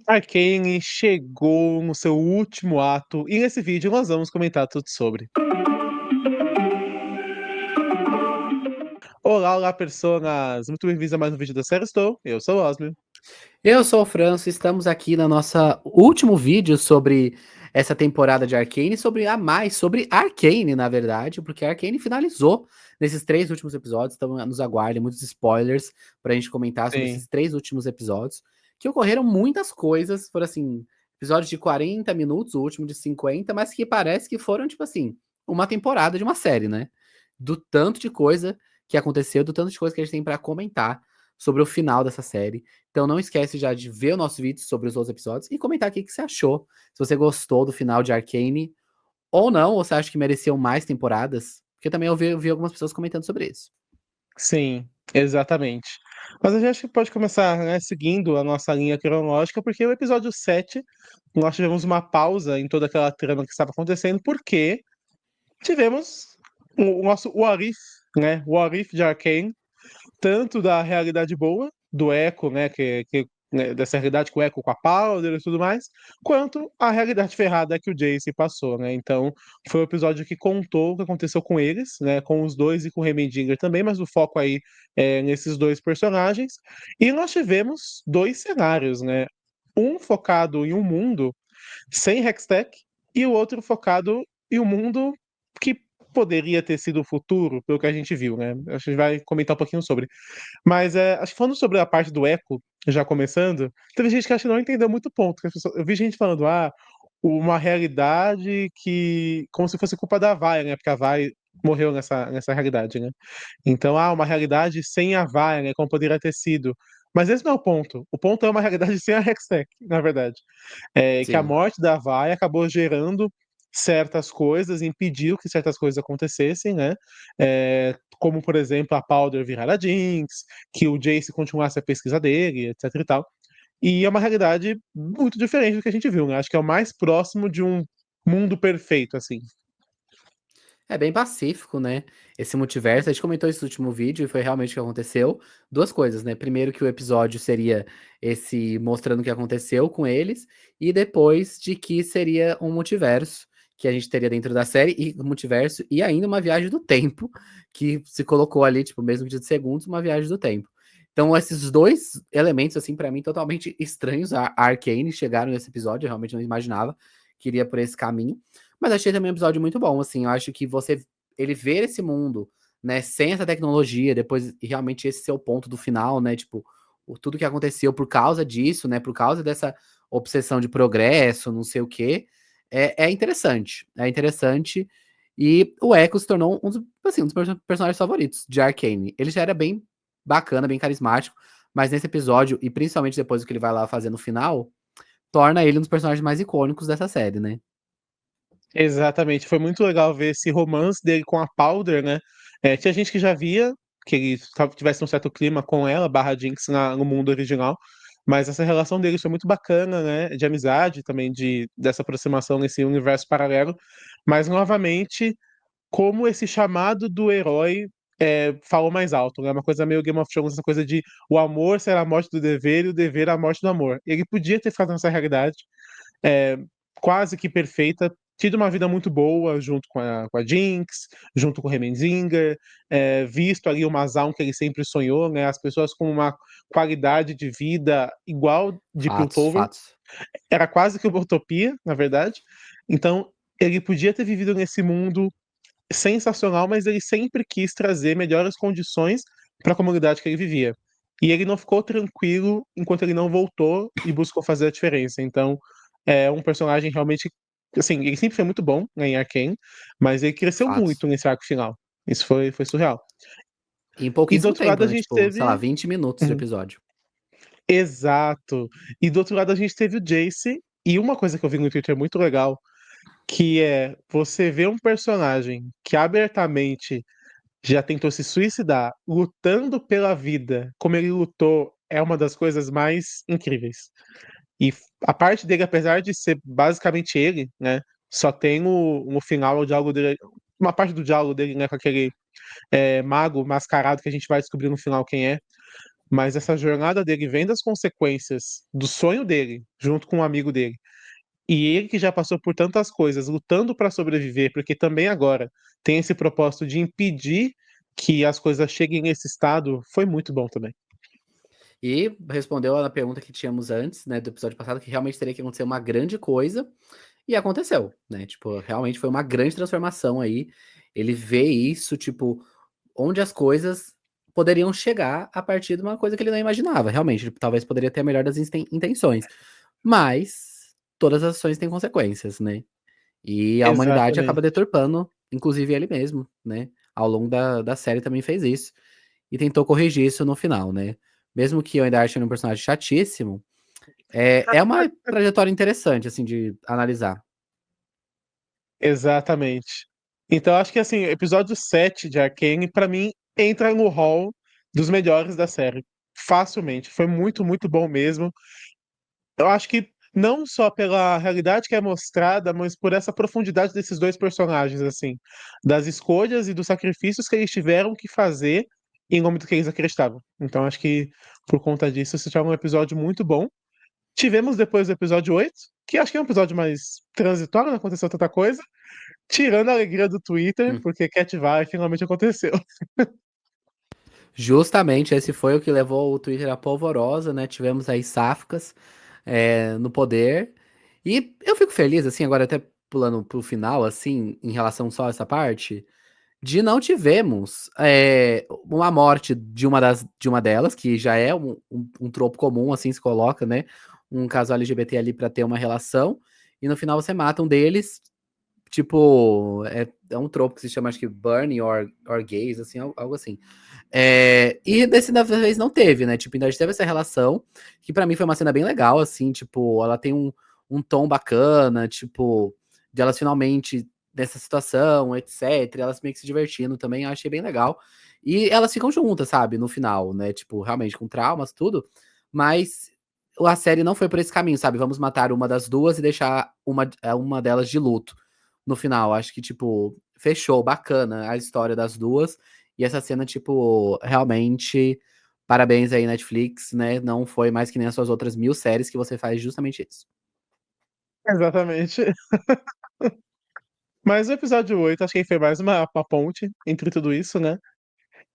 Arcane chegou no seu último ato e nesse vídeo nós vamos comentar tudo sobre. Olá, personas! Muito bem-vindos a mais um vídeo da série Estou. Eu sou o Osmio. Eu sou o Franço, estamos aqui na nossa último vídeo sobre essa temporada de Arcane, sobre Arcane, na verdade, porque Arcane finalizou nesses 3 últimos episódios, então nos aguardem muitos spoilers pra gente comentar sobre Sim, esses 3 últimos episódios, que ocorreram muitas coisas, foram assim, episódios de 40 minutos, o último de 50, mas que parece que foram, tipo assim, uma temporada de uma série, né? Do tanto de coisa que aconteceu, do tanto de coisa que a gente tem pra comentar sobre o final dessa série. Então não esquece já de ver o nosso vídeo sobre os outros episódios e comentar aqui o que você achou. Se você gostou do final de Arcane ou não, ou você acha que mereciam mais temporadas. Porque também eu vi algumas pessoas comentando sobre isso. sim, exatamente. Mas a gente acho que pode começar, né, seguindo a nossa linha cronológica, porque o episódio 7 nós tivemos uma pausa em toda aquela trama que estava acontecendo, porque tivemos o nosso What If, né? O What If de Arcane, tanto da realidade boa, do Echo, né, né, dessa realidade com o Echo com a Powder e tudo mais, quanto a realidade ferrada que o Jace passou, né? Então, foi um episódio que contou o que aconteceu com eles, né, com os dois e com o Heimerdinger também, mas o foco aí é nesses dois personagens. E nós tivemos dois cenários, né? Um focado em um mundo sem Hextech e o outro focado em um mundo que poderia ter sido o futuro, pelo que a gente viu, né? A gente vai comentar um pouquinho sobre. Mas acho que falando sobre a parte do eco, já começando, teve gente que acho que não entendeu muito o ponto. Eu vi gente falando, uma realidade que. Como se fosse culpa da Vaia, né? Porque a Vaia morreu nessa realidade, né? Então, uma realidade sem a Vaia, né? Como poderia ter sido. Mas esse não é o ponto. O ponto é uma realidade sem a Hextech, na verdade. Que a Sim. morte da Vaia acabou gerando certas coisas, impediu que certas coisas acontecessem, né? Como, por exemplo, a Powder virar a Jinx, que o Jace continuasse a pesquisa dele, etc e tal. E é uma realidade muito diferente do que a gente viu, né? Acho que é o mais próximo de um mundo perfeito, assim. É bem pacífico, né? Esse multiverso. A gente comentou isso no último vídeo e foi realmente o que aconteceu. Duas coisas, né? Primeiro, que o episódio seria esse mostrando o que aconteceu com eles, e depois de que seria um multiverso que a gente teria dentro da série, e multiverso, e ainda uma viagem do tempo, que se colocou ali, tipo, mesmo que de segundos, uma viagem do tempo. Então, esses dois elementos, assim, pra mim, totalmente estranhos a Arcane chegaram nesse episódio, eu realmente não imaginava que iria por esse caminho. Mas achei também um episódio muito bom, assim, eu acho que ele ver esse mundo, né, sem essa tecnologia, depois e realmente esse ser o ponto do final, né, tipo, tudo que aconteceu por causa disso, né, por causa dessa obsessão de progresso, não sei o quê, é interessante, e o Echo se tornou um dos personagens favoritos de Arcane. Ele já era bem bacana, bem carismático, mas nesse episódio, e principalmente depois do que ele vai lá fazer no final, torna ele um dos personagens mais icônicos dessa série, né. Exatamente, foi muito legal ver esse romance dele com a Powder, né? Tinha gente que já via que ele tivesse um certo clima com ela, barra Jinx, no mundo original, mas essa relação deles foi muito bacana, né? De amizade, também dessa aproximação nesse universo paralelo. Mas, novamente, como esse chamado do herói falou mais alto, né? Uma coisa meio Game of Thrones, essa coisa de o amor será a morte do dever e o dever a morte do amor. Ele podia ter ficado nessa realidade, é, quase que perfeita, tido uma vida muito boa junto com a Jinx, junto com o Heimerdinger, visto ali o Mazão que ele sempre sonhou, né? As pessoas com uma qualidade de vida igual de Fatos, Piltover. fatos. Era quase que uma utopia, na verdade. Então, ele podia ter vivido nesse mundo sensacional, mas ele sempre quis trazer melhores condições para a comunidade que ele vivia. E ele não ficou tranquilo enquanto ele não voltou e buscou fazer a diferença. Então, é um personagem realmente. Assim, ele sempre foi muito bom, né, em Arcane, mas ele cresceu Fatos. muito nesse arco final. Isso foi surreal. E em E do pouquíssimo outro lado tempo, a né, gente tipo, sei lá, teve. 20 minutos de Uhum. episódio. Exato. E do outro lado a gente teve o Jace. E uma coisa que eu vi no Twitter muito legal, que é você ver um personagem que abertamente já tentou se suicidar, lutando pela vida, como ele lutou, é uma das coisas mais incríveis. E a parte dele, apesar de ser basicamente ele, né, só tem no final o diálogo dele, uma parte do diálogo dele, né, com aquele mago mascarado que a gente vai descobrir no final quem é. mas essa jornada dele vem das consequências do sonho dele, junto com um amigo dele. E ele que já passou por tantas coisas, lutando para sobreviver, porque também agora tem esse propósito de impedir que as coisas cheguem nesse estado, foi muito bom também. E respondeu a pergunta que tínhamos antes, né, do episódio passado, que realmente teria que acontecer uma grande coisa, e aconteceu, né? Tipo, realmente foi uma grande transformação aí. Ele vê isso, tipo, onde as coisas poderiam chegar a partir de uma coisa que ele não imaginava. Realmente, ele talvez poderia ter a melhor das intenções, mas todas as ações têm consequências, né? E a humanidade acaba Exatamente. deturpando, inclusive ele mesmo, né? Ao longo da série também fez isso. E tentou corrigir isso no final, né? Mesmo que eu ainda ache ele um personagem chatíssimo, é uma trajetória interessante, assim, de analisar. Exatamente. Então acho que assim, episódio 7 de Arcane, pra mim, entra no hall dos melhores da série. Facilmente. Foi muito, muito bom mesmo. Eu acho que não só pela realidade que é mostrada, mas por essa profundidade desses dois personagens, assim, das escolhas e dos sacrifícios que eles tiveram que fazer em nome do que eles acreditavam. Então acho que por conta disso se torna um episódio muito bom. Tivemos depois do episódio 8, que acho que é um episódio mais transitório, não aconteceu tanta coisa, tirando a alegria do Twitter, Hum. porque Cat vai finalmente aconteceu. Justamente, esse foi o que levou o Twitter à polvorosa, né? Tivemos aí Sáficas no poder. E eu fico feliz, assim, agora até pulando pro final, assim, em relação só a essa parte, de não tivemos uma morte de uma delas, que já é um tropo comum, assim se coloca, né? Um casal LGBT ali pra ter uma relação, e no final você mata um deles, tipo, é um tropo que se chama, acho que Burn or Gays, assim, algo assim. E dessa vez não teve, né? Tipo, ainda a gente teve essa relação, que pra mim foi uma cena bem legal, assim, tipo, ela tem um tom bacana, tipo, de elas finalmente nessa situação, etc. Elas meio que se divertindo também, eu achei bem legal. E elas ficam juntas, sabe, no final, né? Tipo, realmente com traumas, tudo. Mas a série não foi por esse caminho, sabe? Vamos matar uma das duas e deixar uma delas de luto no final. Acho que, tipo, fechou bacana a história das duas. E essa cena, tipo, realmente, parabéns aí, Netflix, né? Não foi mais que nem as suas outras 1000 séries que você faz justamente isso. Exatamente. Mas o episódio 8 acho que foi mais uma ponte entre tudo isso, né?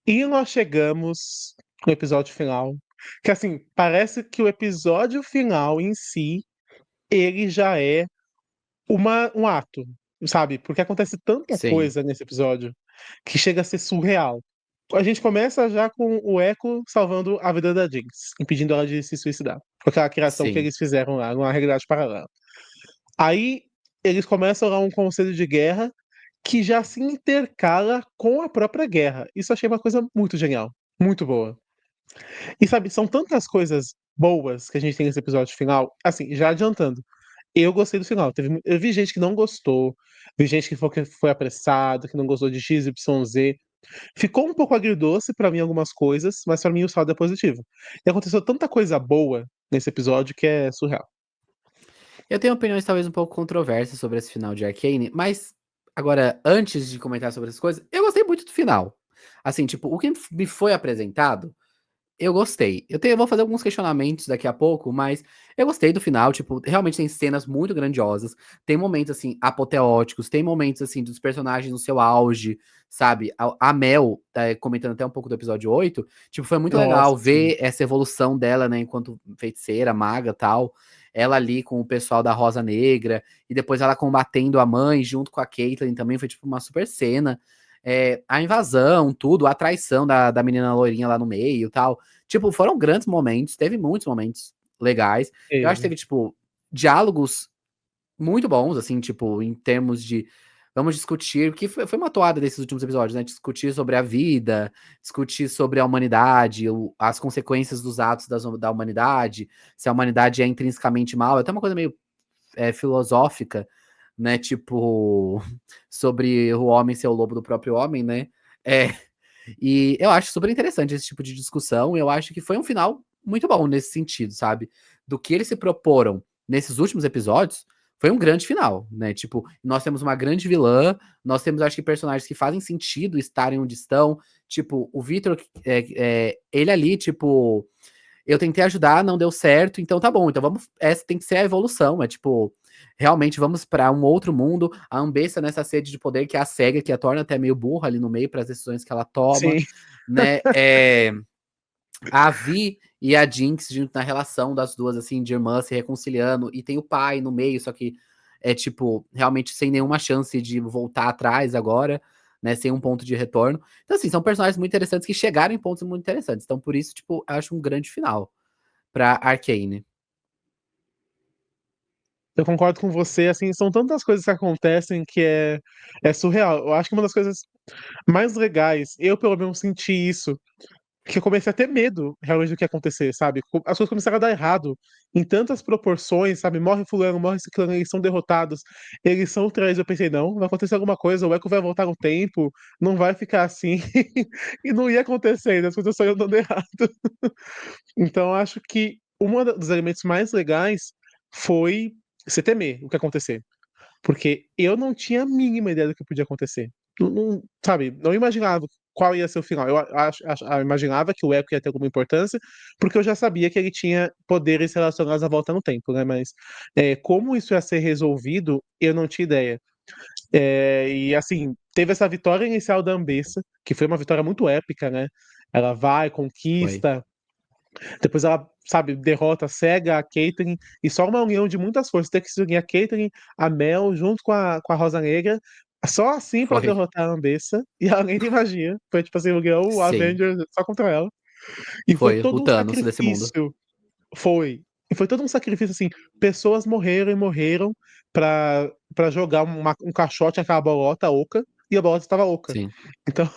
E nós chegamos no episódio final. Que assim, parece que o episódio final em si, ele já é um ato, sabe? Porque acontece tanta Sim, coisa nesse episódio que chega a ser surreal. A gente começa já com o Echo salvando a vida da Jinx, impedindo ela de se suicidar. Com aquela criação que sim. eles fizeram lá, numa realidade paralela. Aí eles começam lá um conselho de guerra que já se intercala com a própria guerra. Isso eu achei uma coisa muito genial, muito boa. E sabe, são tantas coisas boas que a gente tem nesse episódio final. Assim, já adiantando, eu gostei do final. Eu vi gente que não gostou, vi gente que foi apressado, que não gostou de X, Y, Z. Ficou um pouco agridoce pra mim algumas coisas, mas pra mim o saldo é positivo. E aconteceu tanta coisa boa nesse episódio que é surreal. Eu tenho opiniões talvez um pouco controversas sobre esse final de Arcane, mas agora, antes de comentar sobre essas coisas, eu gostei muito do final. Assim, tipo, o que me foi apresentado, eu gostei. Eu vou fazer alguns questionamentos daqui a pouco, mas eu gostei do final. Tipo, realmente tem cenas muito grandiosas. Tem momentos, assim, apoteóticos. Tem momentos, assim, dos personagens no seu auge, sabe? A Mel, tá comentando até um pouco do episódio 8. Tipo, foi muito Nossa, legal sim. ver essa evolução dela, né, enquanto feiticeira, maga tal. Ela ali com o pessoal da Rosa Negra. E depois ela combatendo a mãe junto com a Caitlyn também. Foi, tipo, uma super cena. A invasão, tudo, a traição da menina loirinha lá no meio tal. Tipo, foram grandes momentos, teve muitos momentos legais. Eu acho que Teve. teve, tipo, diálogos muito bons, assim, tipo, em termos de vamos discutir, que foi uma toada desses últimos episódios, né? Discutir sobre a vida, discutir sobre a humanidade, as consequências dos atos da humanidade, se a humanidade é intrinsecamente mal, é até uma coisa meio filosófica, né? Tipo, sobre o homem ser o lobo do próprio homem, né? É, e eu acho super interessante esse tipo de discussão. Eu acho que foi um final muito bom nesse sentido, sabe? Do que eles se proporam nesses últimos episódios, foi um grande final, né? Tipo, nós temos uma grande vilã, nós temos, acho que, personagens que fazem sentido estarem onde estão. Tipo, o Victor, ele ali, tipo, eu tentei ajudar, não deu certo, então tá bom, então vamos. Essa tem que ser a evolução, é tipo, realmente vamos pra um outro mundo. A Ambessa nessa sede de poder que é a cega, que a torna até meio burra ali no meio para as decisões que ela toma, Sim. né? A Vi e a Jinx junto na relação das duas, assim, de irmãs se reconciliando, e tem o pai no meio, só que é tipo, realmente sem nenhuma chance de voltar atrás agora, né? Sem um ponto de retorno. Então, assim, são personagens muito interessantes que chegaram em pontos muito interessantes. Então, por isso, tipo, eu acho um grande final pra Arcane. Eu concordo com você, assim, são tantas coisas que acontecem que é surreal. Eu acho que uma das coisas mais legais, eu pelo menos senti isso, que eu comecei a ter medo realmente do que ia acontecer, sabe? As coisas começaram a dar errado em tantas proporções, sabe? Morre fulano, morre ciclano, eles são derrotados, eles são traídos. Eu pensei, não, vai acontecer alguma coisa, o Echo vai voltar no tempo, não vai ficar assim. E não ia acontecer, as coisas só iam dando errado. Então, acho que dos elementos mais legais foi você temer o que ia acontecer. Porque eu não tinha a mínima ideia do que podia acontecer. Sabe, não imaginava qual ia ser o final. Eu imaginava que o Echo ia ter alguma importância, porque eu já sabia que ele tinha poderes relacionados à volta no tempo, né? Mas como isso ia ser resolvido, eu não tinha ideia. E assim, teve essa vitória inicial da Ambessa, que foi uma vitória muito épica, né? Ela vai, Foi. conquista, depois ela, sabe, derrota a Cega, a Caitlyn, e só uma união de muitas forças. Tem que se unir a Caitlyn, a Mel, junto com a Rosa Negra, só assim pra Foi. derrotar a Ambessa, e além de magia. Foi tipo assim, o Sim. Avengers só contra ela. E foi Foi o todo um Thanos desse mundo. sacrifício. Foi. E foi todo um sacrifício, assim. Pessoas morreram e morreram pra jogar um caixote naquela bolota oca, e a bolota estava oca. Sim. Então,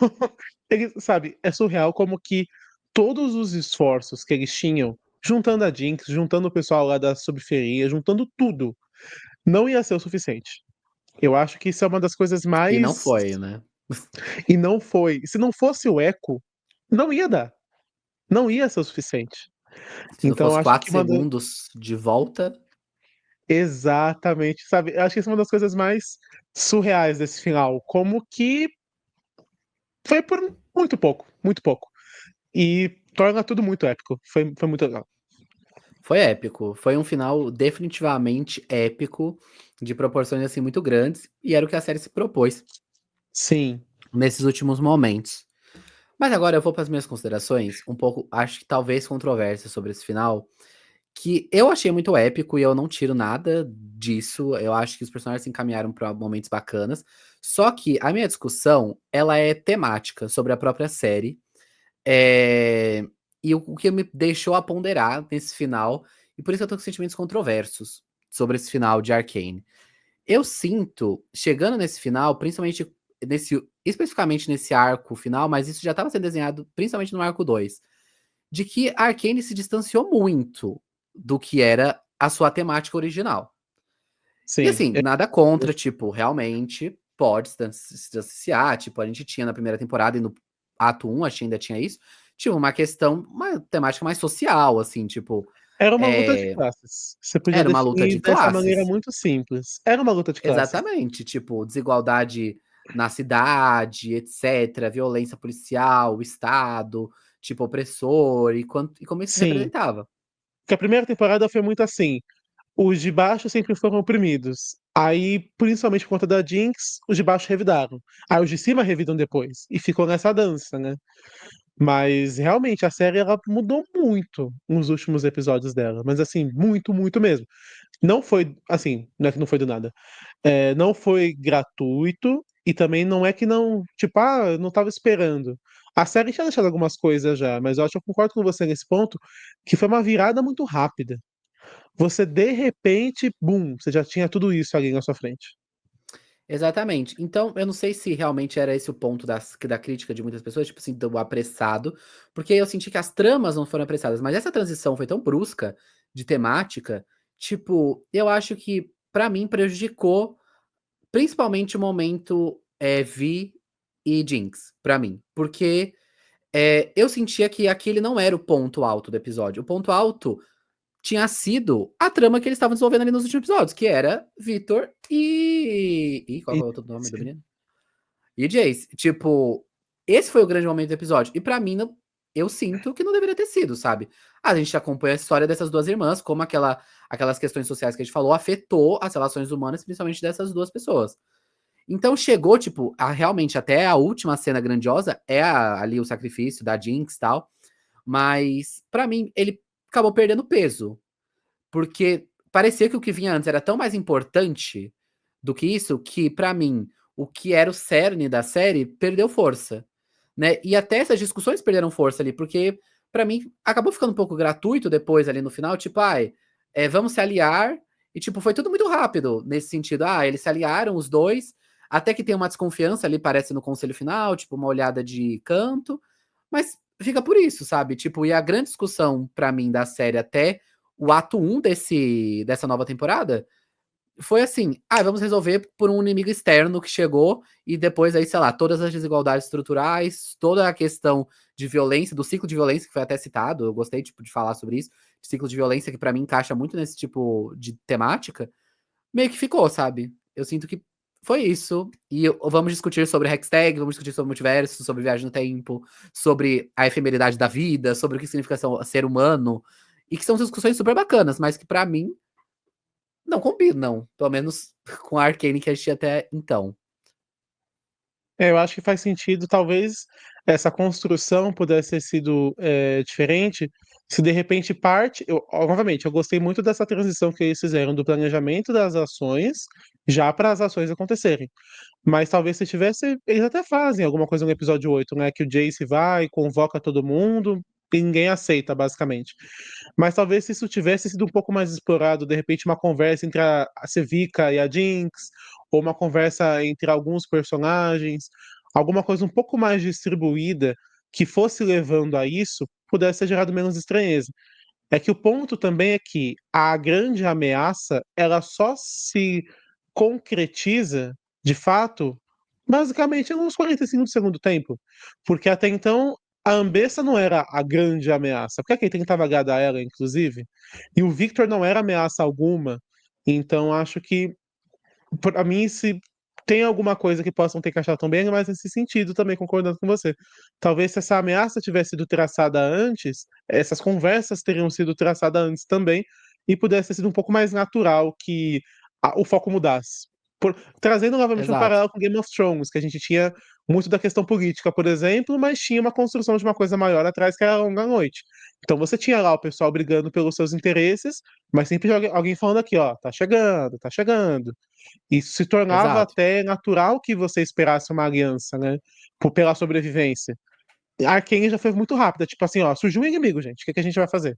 ele, sabe, é surreal como que todos os esforços que eles tinham, juntando a Jinx, juntando o pessoal lá da subferia, juntando tudo, não ia ser o suficiente. Eu acho que isso é uma das coisas E não mais. foi, né? E não foi. Se não fosse o Echo, não ia dar. Não ia ser o suficiente. Se não Então, eu fosse acho 4 que uma das. segundos de volta. Exatamente, sabe? Eu acho que essa é uma das coisas mais surreais desse final. Como que foi por muito pouco, muito pouco. E torna tudo muito épico. Foi muito legal. Foi épico. Foi um final definitivamente épico, de proporções assim muito grandes, e era o que a série se propôs Sim, nesses últimos momentos. Mas agora eu vou para as minhas considerações, um pouco, acho que talvez controversas sobre esse final, que eu achei muito épico e eu não tiro nada disso. Eu acho que os personagens se encaminharam para momentos bacanas. Só que a minha discussão, ela é temática sobre a própria série. É, e o que me deixou a ponderar nesse final, e por isso eu tô com sentimentos controversos sobre esse final de Arcane. Eu sinto, chegando nesse final, principalmente especificamente nesse arco final, mas isso já estava sendo desenhado principalmente no arco 2, de que a Arcane se distanciou muito do que era a sua temática original. E sim. assim, nada contra, tipo, realmente pode se distanciar, tipo, a gente tinha na primeira temporada e no ato 1, acho que ainda tinha isso, tipo, uma temática mais social, assim, tipo, Era uma luta de é, classes. Você podia era uma luta definir de dessa maneira classes. muito simples. Era uma luta de classes. Exatamente, tipo, desigualdade na cidade, etc, violência policial, o Estado, tipo, opressor, e como isso se Sim. representava. Porque a primeira temporada foi muito assim. Os de baixo sempre foram oprimidos. Aí, principalmente por conta da Jinx, os de baixo revidaram. Aí os de cima revidam depois. E ficou nessa dança, né? Mas realmente a série ela mudou muito nos últimos episódios dela. Mas assim, muito, muito mesmo. Não foi, assim, não é que não foi do nada. Não foi gratuito e também não é que não, tipo, eu não tava esperando. A série tinha deixado algumas coisas já, mas eu acho que eu concordo com você nesse ponto, que foi uma virada muito rápida. Você, de repente, bum, você já tinha tudo isso ali na sua frente. Exatamente. Então, eu não sei se realmente era esse o ponto da crítica de muitas pessoas, tipo assim, do apressado, porque eu senti que as tramas não foram apressadas, mas essa transição foi tão brusca de temática, tipo, eu acho que, pra mim, prejudicou principalmente o momento Vi e Jinx, pra mim, porque eu sentia que aquele não era o ponto alto do episódio. O ponto alto tinha sido a trama que eles estavam desenvolvendo ali nos últimos episódios, que era Victor e qual E é o outro nome do menino? E Jace. Tipo, esse foi o grande momento do episódio. E pra mim, eu sinto que não deveria ter sido, sabe? A gente acompanha a história dessas duas irmãs, como aquelas questões sociais que a gente falou afetou as relações humanas, principalmente dessas duas pessoas. Então chegou, tipo, realmente até a última cena grandiosa é ali o sacrifício da Jinx e tal. Mas, pra mim, ele acabou perdendo peso. Porque parecia que o que vinha antes era tão mais importante do que isso, que pra mim, o que era o cerne da série perdeu força, né? E até essas discussões perderam força ali, porque pra mim acabou ficando um pouco gratuito depois ali no final, tipo, ai, vamos se aliar, e tipo, foi tudo muito rápido nesse sentido. Ah, eles se aliaram, os dois, até que tem uma desconfiança ali, parece no conselho final, tipo, uma olhada de canto, mas fica por isso, sabe? Tipo, e a grande discussão pra mim da série até o ato 1 dessa nova temporada foi assim: ah, vamos resolver por um inimigo externo que chegou, e depois aí, sei lá, todas as desigualdades estruturais, toda a questão de violência, do ciclo de violência que foi até citado, eu gostei tipo, de falar sobre isso, ciclo de violência que pra mim encaixa muito nesse tipo de temática, meio que ficou, sabe? Eu sinto que foi isso. E vamos discutir sobre Hextag, vamos discutir sobre multiverso, sobre viagem no tempo, sobre a efemeridade da vida, sobre o que significa ser humano. E que são discussões super bacanas, mas que pra mim não combinam. Pelo menos com a Arcane que a gente tinha até então. eu acho que faz sentido, talvez essa construção pudesse ter sido diferente, se de repente parte. Novamente, eu gostei muito dessa transição que eles fizeram do planejamento das ações já para as ações acontecerem. Mas talvez se tivesse. Eles até fazem alguma coisa no episódio 8, né? Que o Jace vai, convoca todo mundo e ninguém aceita, basicamente. Mas talvez se isso tivesse sido um pouco mais explorado, de repente uma conversa entre a Sevica e a Jinx, ou uma conversa entre alguns personagens, alguma coisa um pouco mais distribuída que fosse levando a isso, pudesse ter gerado menos estranheza. É que o ponto também é que a grande ameaça, ela só se concretiza, de fato, basicamente nos 45 do segundo tempo. Porque até então, a Ambessa não era a grande ameaça. Porque quem tentava agradar ela, inclusive. E o Victor não era ameaça alguma. Então, acho que pra mim, se tem alguma coisa que possam ter encaixado tão bem, é mais nesse sentido também, concordando com você. Talvez se essa ameaça tivesse sido traçada antes, essas conversas teriam sido traçadas antes também, e pudesse ter sido um pouco mais natural que o foco mudasse. Trazendo novamente um Exato. paralelo com Game of Thrones, que a gente tinha muito da questão política, por exemplo, mas tinha uma construção de uma coisa maior atrás, que era a longa noite. Então você tinha lá o pessoal brigando pelos seus interesses, mas sempre alguém falando aqui, ó, tá chegando, tá chegando. Isso se tornava Exato. até natural que você esperasse uma aliança, né? Pela sobrevivência. A Arcane já foi muito rápida, tipo assim, ó, surgiu um inimigo, gente, o que, que a gente vai fazer?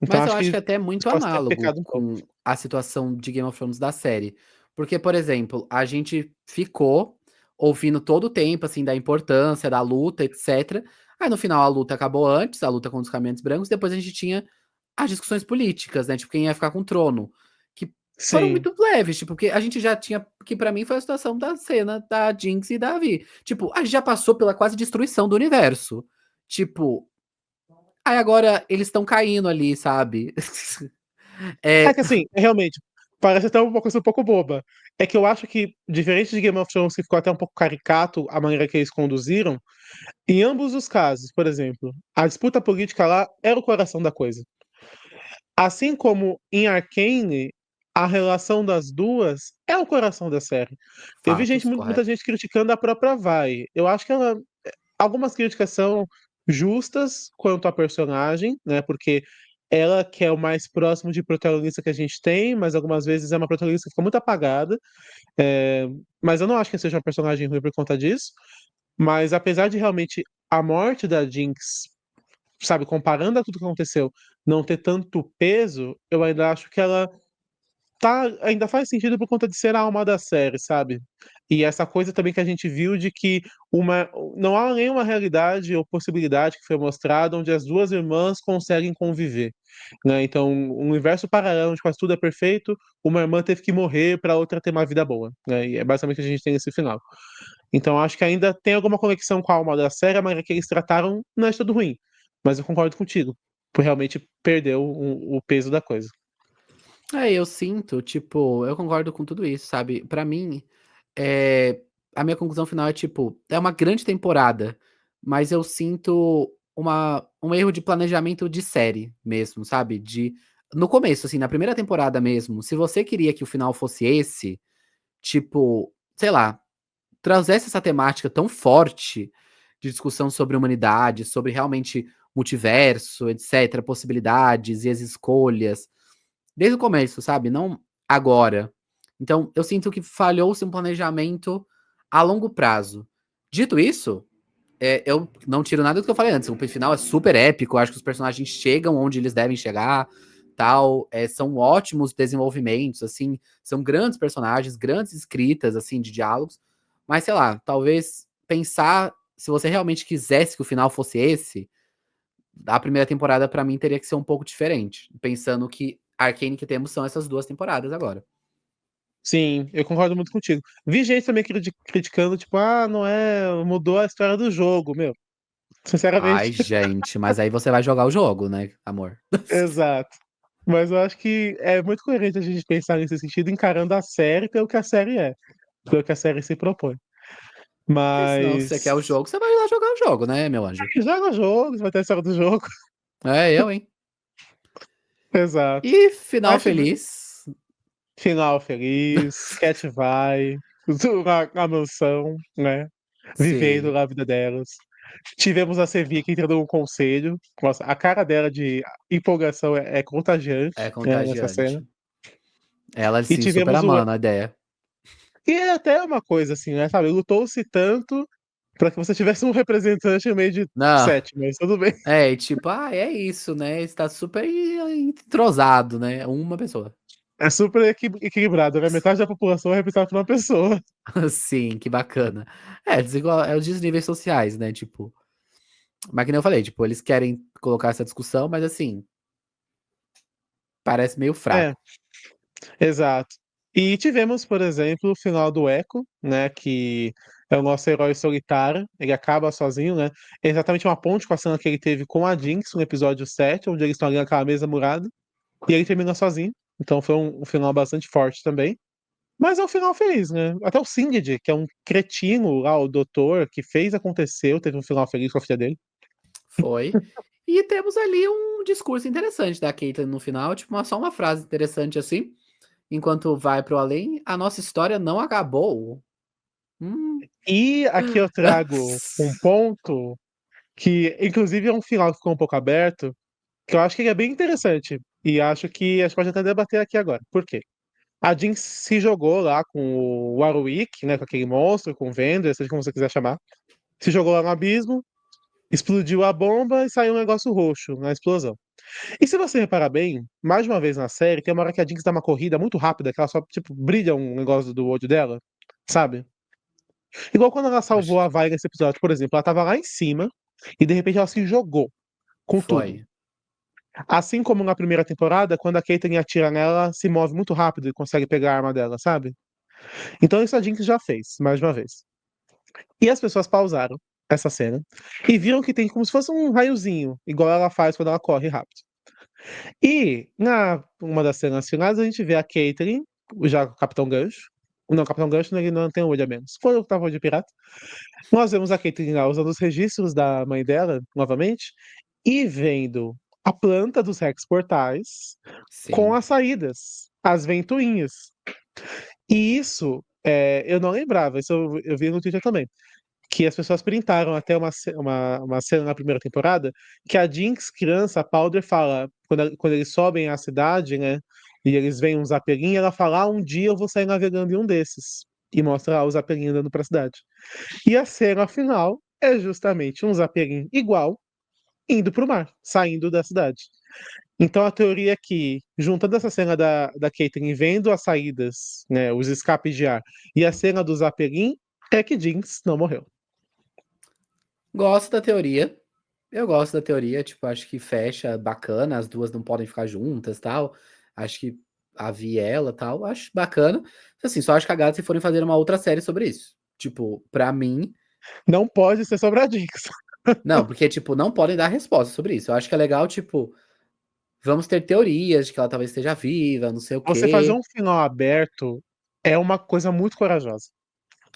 Então Mas eu acho acho que que é até isso muito pode ter análogo pecado um pouco. com a situação de Game of Thrones da série. Porque, por exemplo, a gente ficou ouvindo todo o tempo, assim, da importância da luta, etc. Aí no final a luta acabou antes, a luta contra os Caminhantes Brancos, depois a gente tinha as discussões políticas, né? Tipo, quem ia ficar com o trono. Que foram Sim. muito leves, tipo, porque a gente já tinha. Que pra mim foi a situação da cena da Jinx e da Vi. Tipo, a gente já passou pela quase destruição do universo. Tipo, aí agora eles estão caindo ali, sabe? É É, que assim, realmente, parece até uma coisa um pouco boba. É que eu acho que, diferente de Game of Thrones, que ficou até um pouco caricato a maneira que eles conduziram, em ambos os casos, por exemplo, a disputa política lá era o coração da coisa. Assim como em Arcane, a relação das duas é o coração da série. Eu vi fatos, muita correto. gente criticando a própria Vi. Eu acho que algumas críticas são justas quanto à personagem, né? Porque ela que é o mais próximo de protagonista que a gente tem, mas algumas vezes é uma protagonista que fica muito apagada. Mas eu não acho que seja uma personagem ruim por conta disso. Mas apesar de realmente a morte da Jinx, sabe, comparando a tudo que aconteceu, não ter tanto peso, eu ainda acho que ela ainda faz sentido por conta de ser a alma da série, sabe? E essa coisa também que a gente viu de que não há nenhuma realidade ou possibilidade que foi mostrada onde as duas irmãs conseguem conviver, né? Então, um universo paralelo onde quase tudo é perfeito, uma irmã teve que morrer para outra ter uma vida boa, né? E é basicamente o que a gente tem nesse final. Então, acho que ainda tem alguma conexão com a alma da série, a maneira que eles trataram não é tudo ruim, mas eu concordo contigo. por realmente perder o peso da coisa. Eu sinto, tipo, eu concordo com tudo isso, sabe? Pra mim, a minha conclusão final é tipo, é uma grande temporada, mas eu sinto um erro de planejamento de série mesmo, sabe? No começo, assim, na primeira temporada mesmo, se você queria que o final fosse esse, tipo, sei lá, trouxesse essa temática tão forte de discussão sobre humanidade, sobre realmente multiverso, etc, possibilidades e as escolhas, desde o começo, sabe, não agora. Então, eu sinto que falhou-se um planejamento a longo prazo. Dito isso, eu não tiro nada do que eu falei antes, o final é super épico, acho que os personagens chegam onde eles devem chegar, tal, são ótimos desenvolvimentos, assim, são grandes personagens, grandes escritas, assim, de diálogos, mas sei lá, talvez pensar, se você realmente quisesse que o final fosse esse, a primeira temporada pra mim teria que ser um pouco diferente, pensando que a Arcane que temos são essas 2 temporadas agora. Sim, eu concordo muito contigo. Vi gente também criticando, tipo, ah, não é, mudou a história do jogo, meu. Ai, Sinceramente, gente, mas aí você vai jogar o jogo, né, amor? exato. Mas eu acho que é muito coerente a gente pensar nesse sentido, encarando a série pelo que a série é, pelo que a série se propõe. Porque senão, se você Mas quer o jogo, você vai lá jogar o jogo, né, meu anjo? joga o jogo, vai ter a história do jogo. É, eu, hein? Exato. E final Mas feliz. final feliz, Cat vai, na mansão, né? Vivendo Sim, lá a vida delas. Tivemos a Sevi aqui entrando no conselho. Nossa, a cara dela de empolgação é é contagiante, né, nessa cena. contagiante. Ela E se super tivemos o. amando a ideia. E é até uma coisa assim, né? Sabe? Lutou-se tanto pra que você tivesse um representante no meio de Não, sete, mas tudo bem. e tipo, é isso, né? Está super entrosado, né? Uma pessoa. É super equilibrado, né? Metade da população é representada por uma pessoa. Sim, que bacana. É os desníveis sociais, né? Tipo, mas que nem eu falei, tipo, eles querem colocar essa discussão, mas assim, parece meio É, fraco. exato. E tivemos, por exemplo, o final do Echo, né? Que é o nosso herói solitário. Ele acaba sozinho, né? É exatamente uma ponte com a cena que ele teve com a Jinx no episódio 7, onde eles estão ali naquela mesa murada. E ele termina sozinho. Então foi um final bastante forte também. Mas é um final feliz, né? Até o Singed, que é um cretino lá, o doutor, que fez acontecer, teve um final feliz com a filha dele. Foi. E temos ali um discurso interessante da Caitlyn no final, tipo, só uma frase interessante assim. Enquanto vai pro além, a nossa história não acabou. Hum. E aqui eu trago um ponto que, inclusive, é um final que ficou um pouco aberto, que eu acho que ele é bem interessante. E acho que a gente pode até debater aqui agora. Por quê? A Jinx se jogou lá com o Warwick, né? Com aquele monstro, com o Vander, seja como você quiser chamar. Se jogou lá no abismo, explodiu a bomba e saiu um negócio roxo na explosão. E se você reparar bem, mais de uma vez na série, tem uma hora que a Jinx dá uma corrida muito rápida, que ela só, tipo, brilha um negócio do olho dela, sabe? Igual quando ela salvou Acho a que Vai nesse episódio, por exemplo, ela tava lá em cima e de repente ela se jogou com tudo. foi. Assim como na primeira temporada, quando a Caitlyn atira nela, ela se move muito rápido e consegue pegar a arma dela, sabe? Então isso a Jinx já fez, mais de uma vez. E as pessoas pausaram essa cena e viram que tem como se fosse um raiozinho, igual ela faz quando ela corre rápido. E na uma das cenas finais a gente vê a Caitlyn, já com o Capitão Gancho. Não, o Capitão Gancho ele não tem olho a menos. Foi o que tava de pirata. Nós vemos a Caitlyn lá usando os registros da mãe dela, novamente, e vendo a planta dos Rex Portais com Sim. as saídas, as ventoinhas. E isso, eu não lembrava, isso eu vi no Twitter também. Que as pessoas printaram até uma cena na primeira temporada que a Jinx, criança, a Powder fala, quando eles sobem a cidade, né? E eles veem um zapelinho, ela fala: um dia eu vou sair navegando em um desses. E mostra lá o zapelinho andando pra cidade. E a cena final é justamente um zapelinho igual indo pro mar, saindo da cidade. Então a teoria é que, juntando essa cena da Caitlyn vendo as saídas, né, os escapes de ar, e a cena do zapelinho, é que Jinx não morreu. Gosto da teoria. Eu gosto da teoria, tipo, acho que fecha bacana, as duas não podem ficar juntas, tal. Acho que a Vi e ela, tal, acho bacana. Assim, só acho cagado se forem fazer uma outra série sobre isso. Tipo, pra mim, Não pode ser sobre a Jinx. Não, porque, tipo, não podem dar resposta sobre isso. Eu acho que é legal, tipo, vamos ter teorias de que ela talvez esteja viva, não sei o Você fazer quê. um final aberto é uma coisa muito corajosa.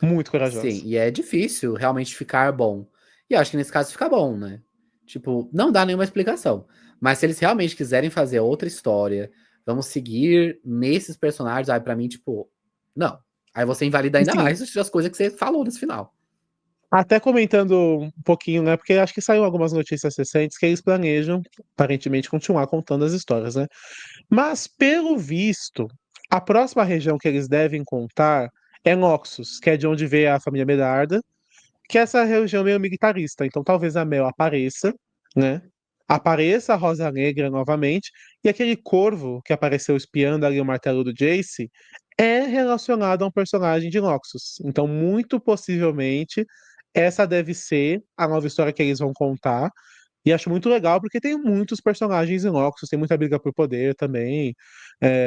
Muito Sim, corajosa. e é difícil realmente ficar bom. E eu acho que nesse caso fica bom, né. Tipo, não dá nenhuma explicação, mas se eles realmente quiserem fazer outra história, vamos seguir nesses personagens, aí pra mim, tipo, não. Aí você invalida ainda Assim, mais as coisas que você falou nesse final. até comentando um pouquinho, né? Porque acho que saiu algumas notícias recentes que eles planejam, aparentemente, continuar contando as histórias, né? Mas, pelo visto, a próxima região que eles devem contar é Noxus, que é de onde veio a família Medarda, que é essa região meio militarista. Então, talvez a Mel apareça, né? Apareça a Rosa Negra novamente, e aquele corvo que apareceu espiando ali o martelo do Jace é relacionado a um personagem de Noxus. Então, muito possivelmente, essa deve ser a nova história que eles vão contar. E acho muito legal porque tem muitos personagens em Noxus, tem muita briga por poder também,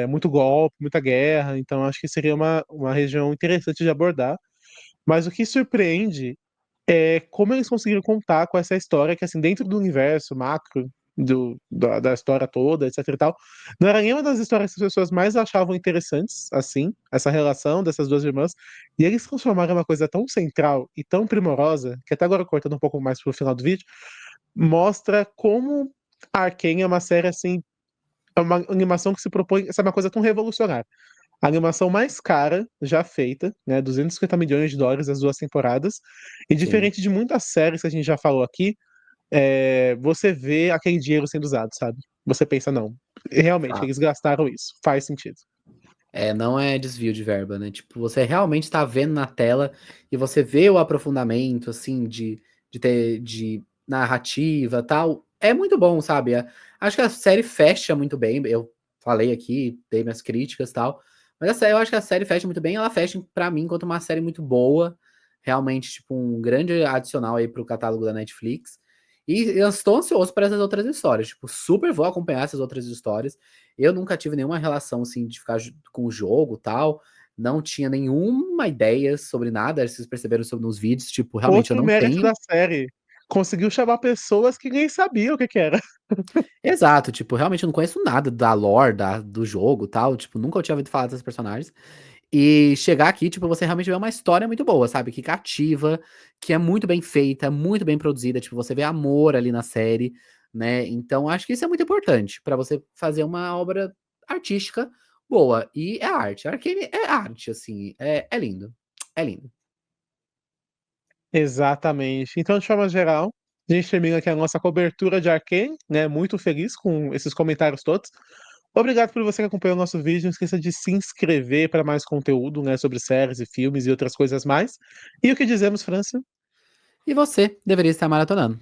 muito golpe, muita guerra. Então, acho que seria uma região interessante de abordar. Mas o que surpreende é como eles conseguiram contar com essa história que, assim, dentro do universo macro da história toda, etc e tal, não era nenhuma das histórias que as pessoas mais achavam interessantes, assim, essa relação dessas duas irmãs, e eles transformaram uma coisa tão central e tão primorosa, que até agora cortando um pouco mais pro final do vídeo, mostra como a Arcane é uma série, assim, é uma animação que se propõe a ser uma coisa tão revolucionária. A animação mais cara já feita, né? 250 milhões de dólares as duas temporadas. E Sim, diferente de muitas séries que a gente já falou aqui, você vê aquele dinheiro sendo usado, sabe? Você pensa, não, realmente, eles fato. gastaram isso, faz sentido. É, não é desvio de verba, né, tipo, você realmente tá vendo na tela e você vê o aprofundamento, assim, de narrativa, tal. É muito bom, sabe, acho que a série fecha muito bem, eu falei aqui, dei minhas críticas, tal, mas essa eu acho que a série fecha muito bem, ela fecha pra mim enquanto uma série muito boa, realmente, tipo, um grande adicional aí para o catálogo da Netflix. E eu estou ansioso para essas outras histórias, tipo, super vou acompanhar essas outras histórias. Eu nunca tive nenhuma relação, assim, de ficar com o jogo, tal, não tinha nenhuma ideia sobre nada, vocês perceberam sobre nos vídeos, tipo, realmente eu Outro não mérito da tenho. série, conseguiu chamar pessoas que nem sabiam o que que era. Exato, tipo, realmente eu não conheço nada da lore do jogo, tal, tipo, nunca eu tinha ouvido falar desses personagens. E chegar aqui, tipo, você realmente vê uma história muito boa, sabe, que cativa, que é muito bem feita, muito bem produzida, tipo, você vê amor ali na série, né, então acho que isso é muito importante pra você fazer uma obra artística boa, e é arte, Arcane é arte, assim, é lindo, é lindo. Exatamente. Então, de forma geral, a gente termina aqui a nossa cobertura de Arcane, né? Muito feliz com esses comentários todos. Obrigado por você que acompanhou o nosso vídeo. Não esqueça de se inscrever para mais conteúdo, né, sobre séries e filmes e outras coisas mais. E o que dizemos, França? E você deveria estar maratonando.